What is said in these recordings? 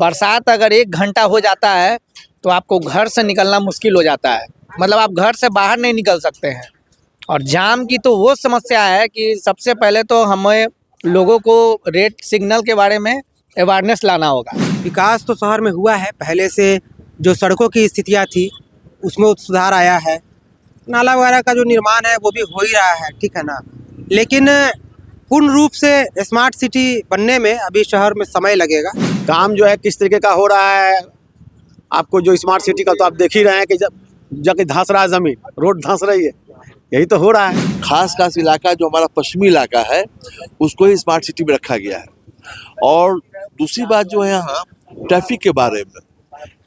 बरसात अगर 1 घंटा हो जाता है तो आपको घर से निकलना मुश्किल हो जाता है। मतलब आप घर से बाहर नहीं निकल सकते हैं। और जाम की तो वो समस्या है कि सबसे पहले तो हमें लोगों को रेड सिग्नल के बारे में अवेयरनेस लाना होगा। विकास तो शहर में हुआ है, पहले से जो सड़कों की स्थितियाँ थी उसमें सुधार आया है, नाला वगैरह का जो निर्माण है वो भी हो ही रहा है, ठीक है ना। लेकिन पूर्ण रूप से स्मार्ट सिटी बनने में अभी शहर में समय लगेगा। काम जो है किस तरीके का हो रहा है, आपको जो स्मार्ट सिटी का तो आप देख ही रहे हैं कि जब धंस रहा है, ज़मीन रोड धंस रही है, यही तो हो रहा है। खास इलाका जो हमारा पश्चिमी इलाका है उसको ही स्मार्ट सिटी में रखा गया है। और दूसरी बात जो है यहाँ ट्रैफिक के बारे में,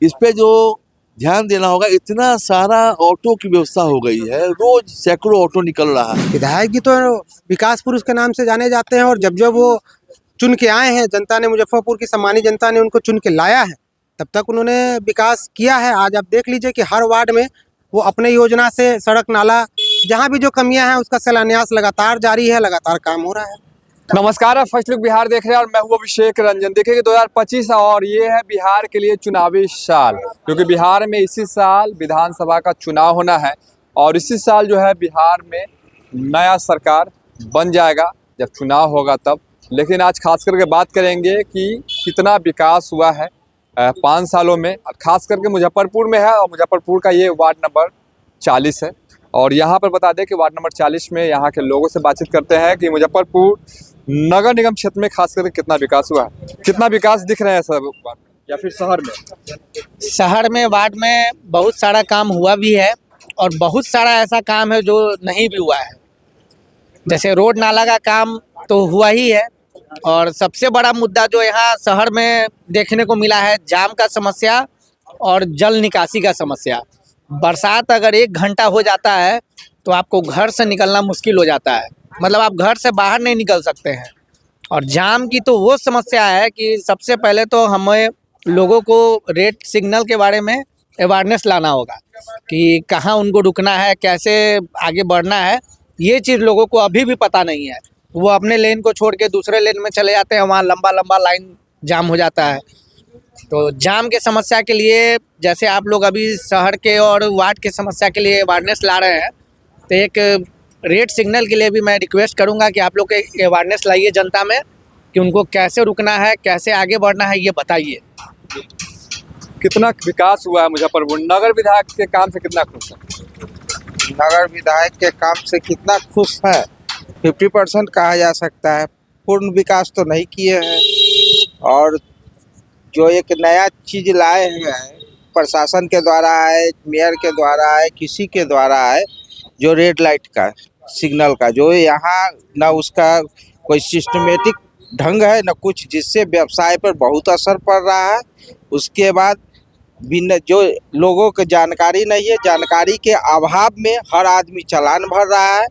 इस पे जो ध्यान देना होगा। इतना सारा ऑटो की व्यवस्था हो गई है, रोज सैकड़ों ऑटो निकल रहा है। विधायक जी तो विकास पुरुष के नाम से जाने जाते हैं, और जब जब वो चुन के आए हैं, जनता ने, मुजफ्फरपुर की सम्मानित जनता ने उनको चुन के लाया है, तब तक उन्होंने विकास किया है। आज आप देख लीजिए कि हर वार्ड में वो अपने योजना से सड़क नाला जहाँ भी जो कमियां हैं उसका शिलान्यास लगातार जारी है, लगातार काम हो रहा है। नमस्कार, आप फर्स्ट लुक बिहार देख रहे हैं और मैं हूं अभिषेक रंजन। देखिए 2025 और ये है बिहार के लिए चुनावी साल, क्योंकि बिहार में इसी साल विधानसभा का चुनाव होना है और इसी साल जो है बिहार में नया सरकार बन जाएगा जब चुनाव होगा तब। लेकिन आज खास करके बात करेंगे कि कितना विकास हुआ है 5 सालों में, खास करके मुजफ्फरपुर में है। और मुजफ्फरपुर का ये वार्ड नंबर 40 है और यहाँ पर बता दें कि वार्ड नंबर 40 में यहाँ के लोगों से बातचीत करते हैं कि मुजफ्फरपुर नगर निगम क्षेत्र में खास करके कितना विकास हुआ है, कितना विकास दिख रहा है सब या फिर शहर में। शहर में वार्ड में बहुत सारा काम हुआ भी है और बहुत सारा ऐसा काम है जो नहीं भी हुआ है। जैसे रोड नाला का काम तो हुआ ही है, और सबसे बड़ा मुद्दा जो यहाँ शहर में देखने को मिला है, जाम का समस्या और जल निकासी का समस्या। बरसात अगर 1 घंटा हो जाता है तो आपको घर से निकलना मुश्किल हो जाता है। मतलब आप घर से बाहर नहीं निकल सकते हैं। और जाम की तो वो समस्या है कि सबसे पहले तो हमें लोगों को रेड सिग्नल के बारे में अवेयरनेस लाना होगा कि कहाँ उनको रुकना है, कैसे आगे बढ़ना है। ये चीज़ लोगों को अभी भी पता नहीं है। वो अपने लेन को छोड़ के दूसरे लेन में चले जाते हैं, वहाँ लंबा लंबा लाइन जाम हो जाता है। तो जाम के समस्या के लिए, जैसे आप लोग अभी शहर के और वार्ड के समस्या के लिए अवेयरनेस ला रहे हैं, तो एक रेड सिग्नल के लिए भी मैं रिक्वेस्ट करूंगा कि आप लोग अवेयरनेस लाइए जनता में कि उनको कैसे रुकना है, कैसे आगे बढ़ना है, ये बताइए। कितना विकास हुआ है मुजफ्फरपुर? नगर विधायक के काम से कितना खुश है? नगर विधायक के काम से कितना खुश है, 50% कहा जा सकता है। पूर्ण विकास तो नहीं किए हैं, और जो एक नया चीज लाए हैं प्रशासन के द्वारा है, मेयर के द्वारा है, किसी के द्वारा है, जो रेड लाइट का सिग्नल का, जो यहाँ ना उसका कोई सिस्टमेटिक ढंग है न कुछ, जिससे व्यवसाय पर बहुत असर पड़ रहा है। उसके बाद बिना जो लोगों को जानकारी नहीं है, जानकारी के अभाव में हर आदमी चालान भर रहा है,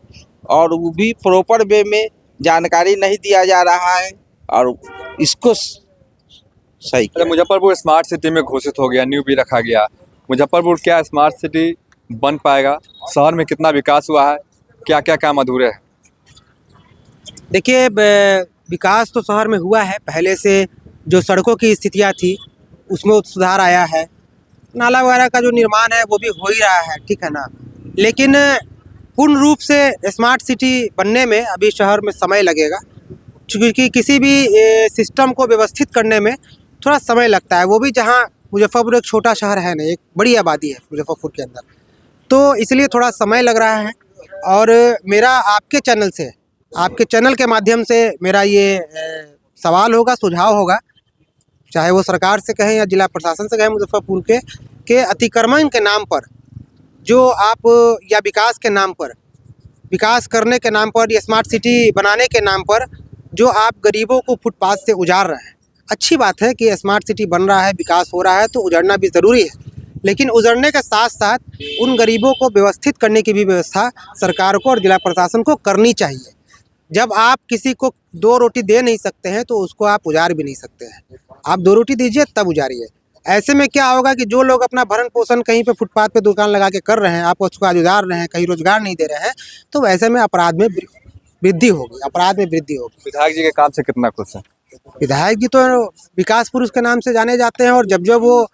और वो भी प्रॉपर वे में जानकारी नहीं दिया जा रहा है, और इसको सही। मुजफ्फरपुर स्मार्ट सिटी में घोषित हो गया, न्यू भी रखा गया। मुजफ्फरपुर क्या स्मार्ट सिटी बन पाएगा? शहर में कितना विकास हुआ है, क्या क्या काम अधूरे हैं? देखिए, विकास तो शहर में हुआ है, पहले से जो सड़कों की स्थितियाँ थी उसमें सुधार आया है, नाला वगैरह का जो निर्माण है वो भी हो ही रहा है, ठीक है ना। लेकिन पूर्ण रूप से स्मार्ट सिटी बनने में अभी शहर में समय लगेगा, क्योंकि किसी भी सिस्टम को व्यवस्थित करने में थोड़ा समय लगता है। वो भी जहाँ मुजफ्फरपुर एक छोटा शहर है ना, एक बड़ी आबादी है मुजफ्फरपुर के अंदर, तो इसलिए थोड़ा समय लग रहा है। और मेरा आपके चैनल से, आपके चैनल के माध्यम से मेरा ये सवाल होगा, सुझाव होगा, चाहे वो सरकार से कहें या जिला प्रशासन से कहें मुजफ्फरपुर के अतिक्रमण के नाम पर जो आप, या विकास के नाम पर, विकास करने के नाम पर, या स्मार्ट सिटी बनाने के नाम पर जो आप गरीबों को फुटपाथ से उजाड़ रहे हैं। अच्छी बात है कि स्मार्ट सिटी बन रहा है, विकास हो रहा है, तो उजड़ना भी ज़रूरी है, लेकिन उजड़ने के साथ साथ उन गरीबों को व्यवस्थित करने की भी व्यवस्था सरकार को और जिला प्रशासन को करनी चाहिए। जब आप किसी को 2 रोटी दे नहीं सकते हैं तो उसको आप उजाड़ भी नहीं सकते हैं। आप 2 रोटी दीजिए तब उजाड़िए। ऐसे में क्या होगा कि जो लोग अपना भरण पोषण कहीं पे फुटपाथ पे दुकान लगा के कर रहे हैं, आप उसको आज उजाड़ रहे हैं, कहीं रोजगार नहीं दे रहे हैं, तो ऐसे में अपराध में वृद्धि होगी, अपराध में वृद्धि होगी। विधायक जी के काम से कितना खुश है? विधायक जी तो विकास पुरुष के नाम से जाने जाते हैं, और जब जब वो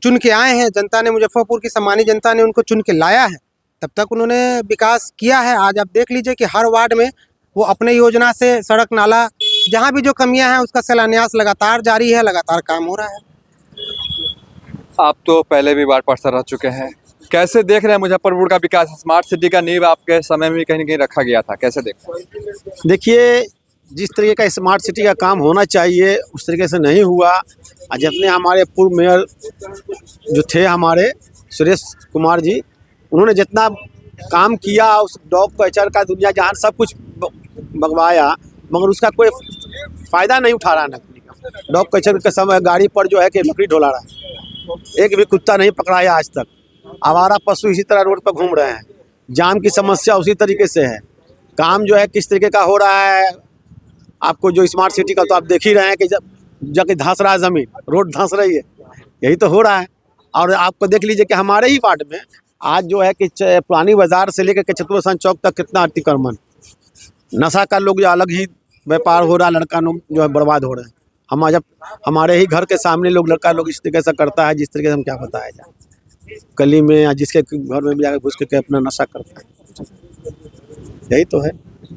चुन के आए हैं, जनता ने, मुजफ्फरपुर की सम्मानित जनता ने उनको चुन के लाया है, तब तक उन्होंने विकास किया है। आज आप देख लीजिए कि हर वार्ड में वो अपने योजना से सड़क नाला जहाँ भी जो कमियां हैं उसका शिलान्यास लगातार जारी है, लगातार काम हो रहा है। आप तो पहले भी वार्ड पार्षद रह चुके हैं, कैसे देख रहे हैं मुजफ्फरपुर का विकास? स्मार्ट सिटी का नींव आपके समय में कहीं न कहीं रखा गया था, कैसे देख रहे हैं? देखिए, जिस तरीके का स्मार्ट सिटी का काम होना चाहिए उस तरीके से नहीं हुआ। जितने हमारे पूर्व मेयर जो थे हमारे सुरेश कुमार जी, उन्होंने जितना काम किया उस डॉग कल्चर का दुनिया जहान सब कुछ मंगवाया, मगर उसका कोई फ़ायदा नहीं उठा रहा नकली का। डॉग कल्चर के समय गाड़ी पर जो है कि लकड़ी ढोला रहा है, एक भी कुत्ता नहीं पकड़ाया आज तक। आवारा पशु इसी तरह रोड पर घूम रहे हैं। जाम की समस्या उसी तरीके से है। काम जो है किस तरीके का हो रहा है, आपको जो स्मार्ट सिटी का तो आप देख ही रहे हैं कि जब धंस रहा है ज़मीन, रोड धंस रही है, यही तो हो रहा है। और आपको देख लीजिए कि हमारे ही वार्ड में आज जो है कि पुरानी बाजार से लेकर के चतुर्सन चौक तक कितना अतिक्रमण, नशा का लोग जो अलग ही व्यापार हो रहा है, लड़का लोग जो है बर्बाद हो रहे हैं। हम जब हमारे ही घर के सामने लोग लड़का लोग इस तरीके से करता है, जिस तरीके से हम क्या बताया जाए, गली में या जिसके घर में भी जाकर घुस के अपना नशा करता है, यही तो है।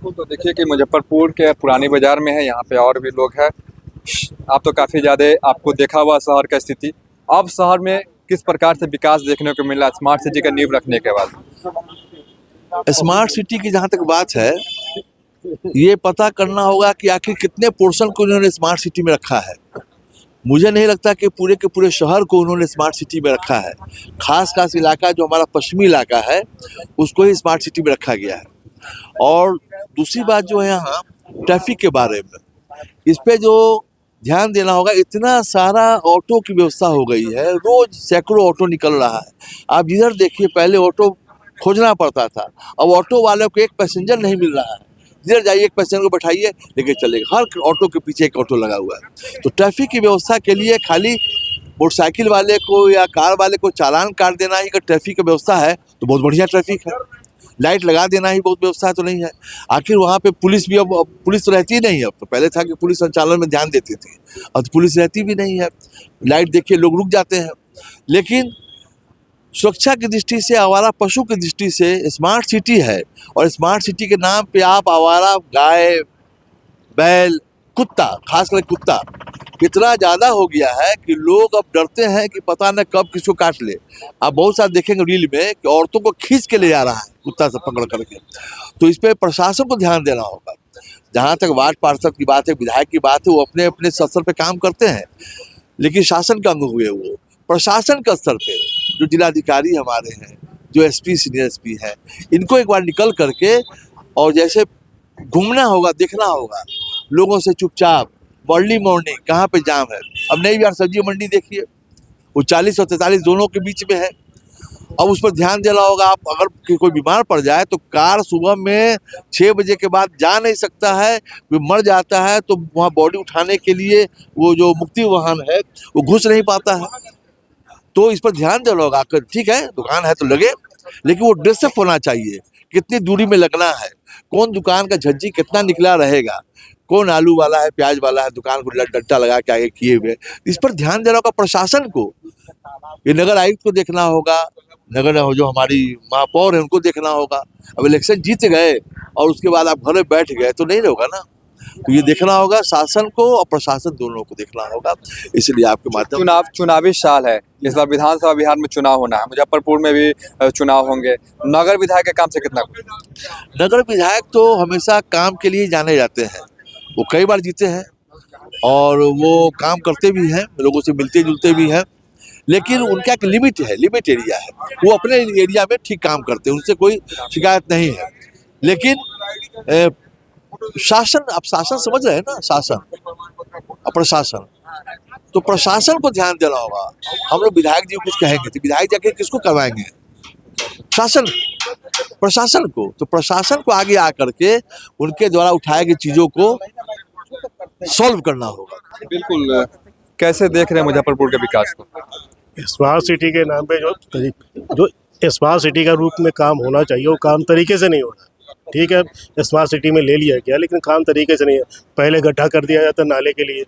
तो देखिए कि मुजफ्फरपुर के पुरानी बाजार में है, यहाँ पे और भी लोग हैं। आप तो काफ़ी ज़्यादा आपको देखा हुआ शहर का स्थिति, अब शहर में किस प्रकार से विकास देखने को मिला स्मार्ट सिटी का नींव रखने के बाद? स्मार्ट सिटी की जहाँ तक बात है, ये पता करना होगा कि आखिर कितने पोर्शन को उन्होंने स्मार्ट सिटी में रखा है। मुझे नहीं लगता कि पूरे के पूरे शहर को उन्होंने स्मार्ट सिटी में रखा है। खास इलाका जो हमारा पश्चिमी इलाका है उसको ही स्मार्ट सिटी में रखा गया है। और दूसरी बात जो है यहाँ ट्रैफिक के बारे में, इस पे जो ध्यान देना होगा, इतना सारा ऑटो की व्यवस्था हो गई है, रोज सैकड़ों ऑटो निकल रहा है। आप जिधर देखिए पहले ऑटो खोजना पड़ता था, अब ऑटो वाले को एक पैसेंजर नहीं मिल रहा है। जिधर जाइए एक पैसेंजर को बैठाइए लेके चलेगा, हर ऑटो के पीछे एक ऑटो लगा हुआ है। तो ट्रैफिक की व्यवस्था के लिए खाली मोटरसाइकिल वाले को या कार वाले को चालान काट देना ही अगर ट्रैफिक की व्यवस्था है तो बहुत बढ़िया ट्रैफिक है। लाइट लगा देना ही बहुत व्यवस्था तो नहीं है। आखिर वहाँ पे पुलिस भी, अब पुलिस तो रहती ही नहीं है। अब तो पहले था कि पुलिस संचालन में ध्यान देती थी, अब तो पुलिस रहती भी नहीं है। लाइट देखिए लोग रुक जाते हैं। लेकिन सुरक्षा की दृष्टि से, आवारा पशु की दृष्टि से स्मार्ट सिटी है, और स्मार्ट सिटी के नाम पे आप आवारा गाय, बैल, कुत्ता, खासकर कुत्ता इतना ज़्यादा हो गया है कि लोग अब डरते हैं कि पता न कब किसको काट ले। आप बहुत सारे देखेंगे रील में कि औरतों को खींच के ले जा रहा है कुत्ता से पकड़ करके। तो इस पर प्रशासन को ध्यान देना होगा। जहाँ तक वार्ड पार्षद की बात है, विधायक की बात है, वो अपने अपने स्तर पे काम करते हैं, लेकिन शासन का अंग हुए वो प्रशासन के स्तर पे जो जिलाधिकारी हमारे हैं, जो एसपी, सीनियर एसपी हैं, इनको एक बार निकल करके और जैसे घूमना होगा, देखना होगा लोगों से चुपचाप, अर्ली मॉर्निंग कहाँ पे जाम है। अब नहीं भी यार सब्जी मंडी देखिए, वो 40 और 43 दोनों के बीच में है। अब उस पर ध्यान देना होगा। आप अगर कोई बीमार पड़ जाए तो कार सुबह में 6 बजे के बाद जा नहीं सकता है, कोई मर जाता है तो वहाँ बॉडी उठाने के लिए वो जो मुक्ति वाहन है वो घुस नहीं पाता है। तो इस पर ध्यान देना होगा। ठीक है, दुकान है तो लगे, लेकिन वो ड्रेसअप होना चाहिए, कितनी दूरी में लगना है, कौन दुकान का झज्जी कितना निकला रहेगा, कौन आलू वाला है, प्याज वाला है, दुकान को डंडा लगा के आगे किए हुए। इस पर ध्यान देना होगा प्रशासन को। ये नगर आयुक्त को देखना होगा, नगर जो हमारी महापौर है उनको देखना होगा। अब इलेक्शन जीत गए और उसके बाद आप घर में बैठ गए तो नहीं होगा ना। तो ये देखना होगा, शासन को और प्रशासन दोनों को देखना होगा। इसलिए आपके माध्यम चुनावी साल है, इस बार विधानसभा बिहार में चुनाव होना है, मुजफ्फरपुर में भी चुनाव होंगे। नगर विधायक के काम से कितना? नगर विधायक तो हमेशा काम के लिए जाने जाते हैं, वो कई बार जीते हैं और वो काम करते भी हैं, लोगों से मिलते जुलते भी हैं, लेकिन उनका एक लिमिट है, लिमिट एरिया है। वो अपने एरिया में ठीक काम करते हैं, उनसे कोई शिकायत नहीं है। लेकिन शासन, आप शासन समझ रहे हैं ना, शासन और प्रशासन, तो प्रशासन को ध्यान देना होगा। हम लोग विधायक जी को कुछ कहेंगे तो विधायक जाके किसको करवाएंगे? शासन, प्रशासन को। तो प्रशासन को आगे आकर के उनके द्वारा उठाए गई चीजों को सॉल्व करना होगा। बिल्कुल। कैसे देख रहे हैं मुजफ्फरपुर के विकास को? स्मार्ट सिटी के नाम पे जो स्मार्ट सिटी का रूप में काम होना चाहिए वो काम तरीके से नहीं हो रहा। ठीक है स्मार्ट सिटी में ले लिया गया, लेकिन काम तरीके से नहीं है। पहले गड्ढा कर दिया जाता है नाले के लिए,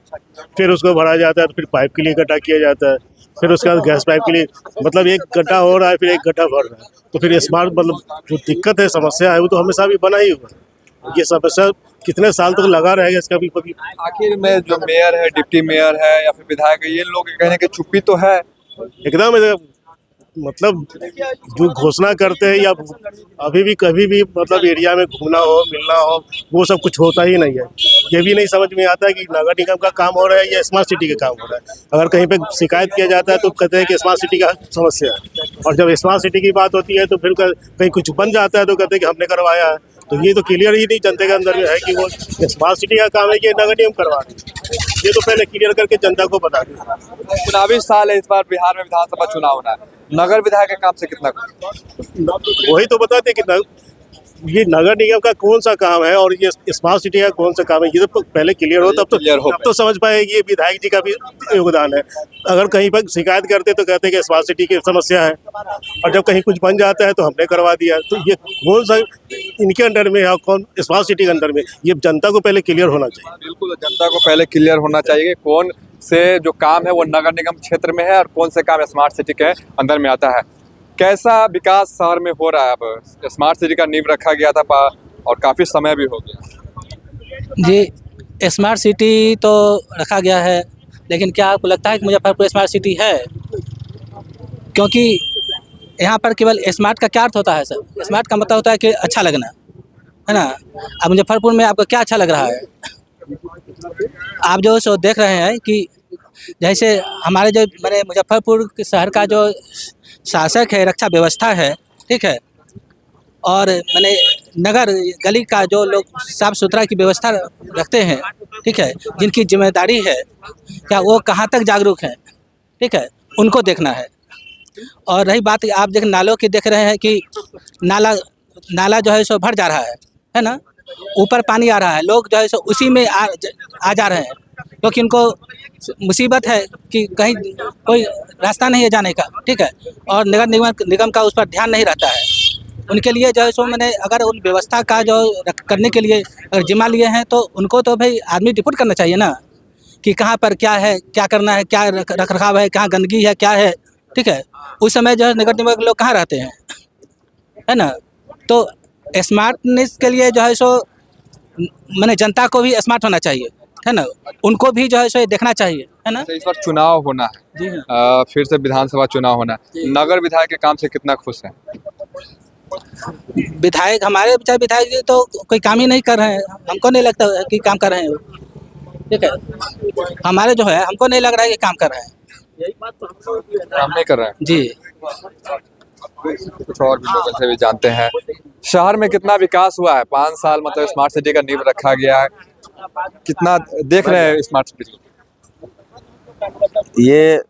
फिर उसको भरा जाता है, फिर पाइप के लिए गड्ढा किया जाता है, फिर उसके बाद गैस पाइप के लिए, मतलब एक गड्ढा हो रहा है फिर एक गड्ढा भर रहा है। तो फिर स्मार्ट मतलब जो दिक्कत है, समस्या है, वो तो हमेशा भी बना ही हुआ। ये समस्या कितने साल तक लगा रहेगा, इसका भी कभी आखिर में जो मेयर है, डिप्टी मेयर है या फिर विधायक है, ये लोग कहने की चुप्पी तो है। एकदम मतलब जो घोषणा करते हैं या अभी भी कभी भी मतलब एरिया में घूमना हो, मिलना हो, वो सब कुछ होता ही नहीं है। ये भी नहीं समझ में आता है कि नगर निगम का काम हो रहा है या स्मार्ट सिटी का काम हो रहा है। अगर कहीं पे शिकायत किया जाता है तो कहते हैं कि स्मार्ट सिटी का समस्या है, और जब स्मार्ट सिटी की बात होती है तो फिर कहीं कुछ बन जाता है तो कहते हैं कि हमने करवाया है। तो ये तो क्लियर ही नहीं जनता के अंदर में है कि वो स्मार्ट सिटी का काम है कि नगर निगम करवा रहे हैं। ये तो पहले क्लियर करके जनता को बता दें। चुनावी साल है, इस बार बिहार में विधानसभा चुनाव होना है, नगर विधायक के काम से कितना वही तो बताते कि ये नगर निगम का कौन सा काम है और ये स्मार्ट सिटी का कौन सा काम है, ये तो पहले क्लियर हो तब तो समझ पाए कि ये विधायक जी का भी योगदान है। अगर कहीं पर शिकायत करते तो कहते हैं कि स्मार्ट सिटी की समस्या है, और जब कहीं कुछ बन जाता है तो हमने करवा दिया। तो ये कौन सा इनके अंडर में है, कौन स्मार्ट सिटी के अंडर में, ये जनता को पहले क्लियर होना चाहिए। बिल्कुल, जनता को पहले क्लियर होना चाहिए कौन से जो काम है वो नगर निगम क्षेत्र में है और कौन से काम स्मार्ट सिटी के अंदर में आता है। कैसा विकास शहर में हो रहा है? अब स्मार्ट सिटी का नींव रखा गया था और काफ़ी समय भी हो गया। जी, स्मार्ट सिटी तो रखा गया है, लेकिन क्या आपको लगता है कि मुजफ्फरपुर स्मार्ट सिटी है? क्योंकि यहाँ पर केवल स्मार्ट का क्या अर्थ होता है सर? स्मार्ट का मतलब होता है कि अच्छा लगना, है ना। अब मुजफ्फरपुर में आपको क्या अच्छा लग रहा है? आप जो सो देख रहे हैं कि जैसे हमारे जो मैंने मुजफ्फरपुर के शहर का जो शासक है, रक्षा व्यवस्था है, ठीक है, और मैंने नगर गली का जो लोग साफ सुथरा की व्यवस्था रखते हैं, ठीक है, जिनकी जिम्मेदारी है, क्या वो कहाँ तक जागरूक हैं, ठीक है, उनको देखना है। और रही बात आप देख नालों की देख रहे हैं कि नाला जो है सो भर जा रहा है ना, ऊपर पानी आ रहा है, लोग जो है सो उसी में आ जा रहे हैं, क्योंकि उनको मुसीबत है कि कहीं कोई रास्ता नहीं है जाने का, ठीक है, और नगर निगम का उस पर ध्यान नहीं रहता है। उनके लिए जो है सो मैंने अगर उन व्यवस्था का जो करने के लिए अगर जिम्मा लिए हैं तो उनको तो भाई आदमी रिपोर्ट करना चाहिए ना, कि कहाँ पर क्या है, क्या करना है, क्या रख रखाव है, कहाँ गंदगी है, क्या है, ठीक है। उस समय जो है नगर निगम के लोग कहाँ रहते हैं, है ना। तो स्मार्टनेस के लिए जो है सो मैंने जनता को भी स्मार्ट होना चाहिए, है ना, उनको भी जो है सो देखना चाहिए, है ना। इस बार चुनाव होना है जी हाँ। फिर से विधानसभा चुनाव होना है, नगर विधायक के काम से कितना खुश हैं? विधायक हमारे चाहे विधायक जी तो कोई काम ही नहीं कर रहे हैं, हमको नहीं लगता है कि काम कर रहे हैं वो, ठीक है। हमारे जो है हमको नहीं लग रहा है कि काम कर रहे हैं, काम नहीं कर रहे हैं जी। कुछ और भी लोगों से भी जानते हैं, शहर में कितना विकास हुआ है 5 साल, मतलब स्मार्ट सिटी का नींव रखा गया है, कितना देख रहे हैं स्मार्ट सिटी? ये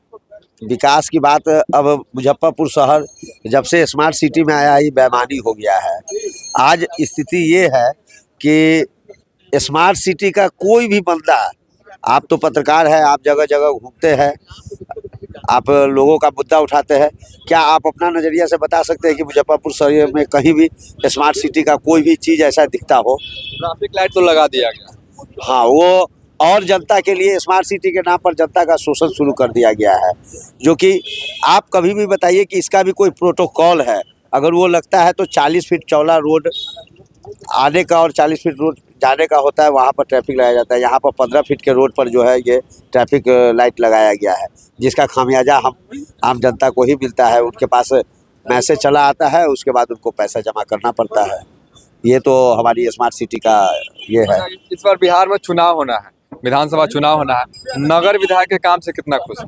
विकास की बात अब मुजफ्फरपुर शहर जब से स्मार्ट सिटी में आया ही बेईमानी हो गया है। आज स्थिति ये है कि स्मार्ट सिटी का कोई भी बंदा, आप तो पत्रकार है, आप जगह जगह घूमते हैं, आप लोगों का मुद्दा उठाते हैं, क्या आप अपना नज़रिया से बता सकते हैं कि मुजफ्फरपुर शहर में कहीं भी स्मार्ट सिटी का कोई भी चीज़ ऐसा दिखता हो? ट्रैफिक लाइट तो लगा दिया गया, हाँ, वो और जनता के लिए स्मार्ट सिटी के नाम पर जनता का शोषण शुरू कर दिया गया है, जो कि आप कभी भी बताइए कि इसका भी कोई प्रोटोकॉल है। अगर वो लगता है तो 40 फीट चौड़ा रोड आने का और 40 फीट रोड जाने का होता है, वहाँ पर ट्रैफिक लगाया जाता है। यहाँ पर 15 फीट के रोड पर जो है ये ट्रैफिक लाइट लगाया गया है, जिसका खामियाजा हम आम जनता को ही मिलता है। उनके पास मैसेज चला आता है, उसके बाद उनको पैसा जमा करना पड़ता है। ये तो हमारी स्मार्ट सिटी का ये है। इस बार बिहार में चुनाव होना है, विधानसभा चुनाव होना है, नगर विधायक के काम से कितना खुश है?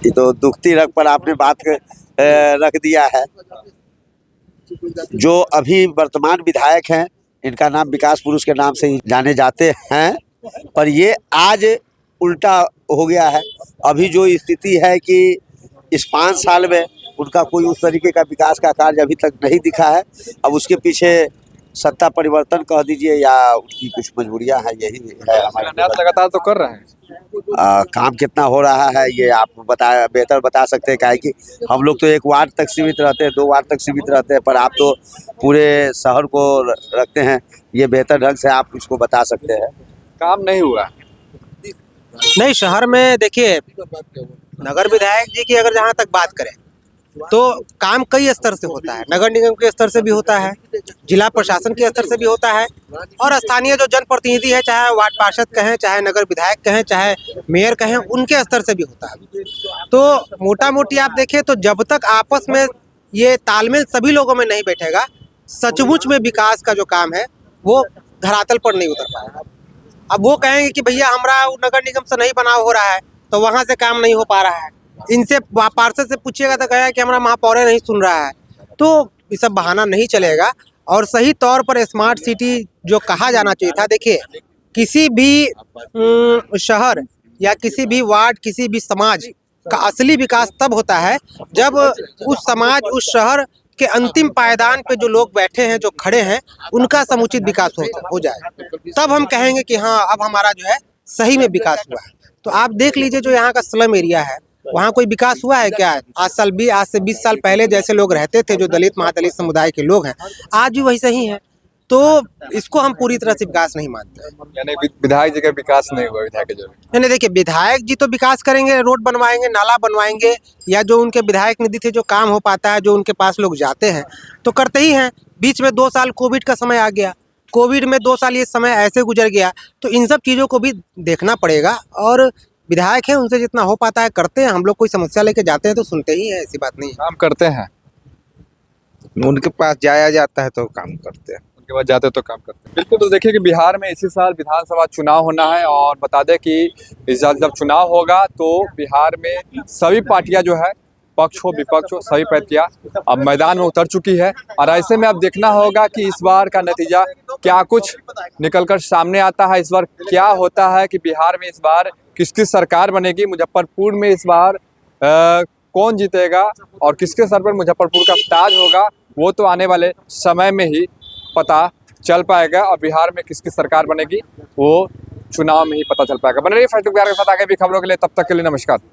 ये तो दुखती रग पर आपने बात रख दिया है। जो अभी वर्तमान विधायक हैं, इनका नाम विकास पुरुष के नाम से ही जाने जाते हैं, पर ये आज उल्टा हो गया है। अभी जो स्थिति है कि इस 5 साल में उनका कोई उस तरीके का विकास का कार्य अभी तक नहीं दिखा है। अब उसके पीछे सत्ता परिवर्तन कह दीजिए या उनकी कुछ मजबूरियां हैं, यही है हमारे। लगातार तो कर रहे हैं, काम कितना हो रहा है ये आप बेहतर बता सकते हैं। क्या है कि हम लोग तो एक वार्ड तक सीमित रहते हैं, 2 वार्ड तक सीमित रहते हैं, पर आप तो पूरे शहर को रखते हैं, ये बेहतर ढंग से आप इसको बता सकते हैं। काम नहीं हुआ। नहीं, शहर में देखिए, नगर विधायक जी की अगर जहाँ तक बात करें तो काम कई स्तर से होता है। नगर निगम के स्तर से भी होता है, जिला प्रशासन के स्तर से भी होता है, और स्थानीय जो जनप्रतिनिधि है, चाहे वार्ड पार्षद कहें, चाहे नगर विधायक कहें, चाहे मेयर कहें, उनके स्तर से भी होता है। तो मोटा मोटी आप देखें तो जब तक आपस में ये तालमेल सभी लोगों में नहीं बैठेगा, सचमुच में विकास का जो काम है वो धरातल पर नहीं उतर पाएगा। अब वो कहेंगे कि भैया हमारा नगर निगम से नहीं बनाव हो रहा है, तो वहाँ से काम नहीं हो पा रहा है। इनसे पार्षद से पूछिएगा तो कहेगा कि हमारा महापौर नहीं सुन रहा है। तो ये सब बहाना नहीं चलेगा। और सही तौर पर स्मार्ट सिटी जो कहा जाना चाहिए था, देखिए किसी भी शहर या किसी भी वार्ड, किसी भी समाज का असली विकास तब होता है जब उस समाज, उस शहर के अंतिम पायदान पे जो लोग बैठे हैं, जो खड़े हैं, उनका समुचित विकास हो जाए, तब हम कहेंगे कि हाँ अब हमारा जो है सही में विकास हुआ है। तो आप देख लीजिए जो यहाँ का स्लम एरिया है, वहाँ कोई विकास हुआ है क्या? आज से 20 साल पहले जैसे लोग रहते थे, जो दलित महादलित समुदाय के लोग हैं, आज भी वैसे ही हैं। तो इसको हम पूरी तरह से विकास नहीं मानते। यानी विधायक जी का विकास नहीं हुआ। विधायक जो नहीं, देखिए विधायक जी तो विकास करेंगे, रोड बनवाएंगे, नाला बनवाएंगे, या जो उनके विधायक निधि से जो काम हो पाता है, जो उनके पास लोग जाते हैं तो करते ही हैं। बीच में 2 साल कोविड का समय आ गया, कोविड में 2 साल ये समय ऐसे गुजर गया, तो इन सब चीज़ों को भी देखना पड़ेगा। और विधायक हैं, उनसे जितना हो पाता है करते हैं। हम लोग कोई समस्या लेके जाते हैं तो सुनते ही हैं, ऐसी बात नहीं है। काम करते हैं, उनके पास जाया जाता है तो काम करते हैं। उनके बाद जाते तो काम करते हैं। बिल्कुल। तो देखिए कि बिहार में इसी साल विधानसभा चुनाव होना है, और बता दें कि इस साल जब चुनाव होगा तो बिहार में सभी पार्टियां जो है, पक्ष हो विपक्ष हो, सभी पार्टियां अब मैदान में उतर चुकी है। और ऐसे में अब देखना होगा कि इस बार का नतीजा क्या कुछ निकलकर सामने आता है। इस बार क्या होता है कि बिहार में इस बार किसकी सरकार बनेगी, मुजफ्फरपुर में इस बार कौन जीतेगा और किसके सर पर मुजफ्फरपुर का ताज होगा, वो तो आने वाले समय में ही पता चल पाएगा। और बिहार में किसकी सरकार बनेगी वो चुनाव में ही पता चल पाएगा। बने रहिए फैसलुक बिहार के साथ आगे भी खबरों के लिए। तब तक के लिए नमस्कार।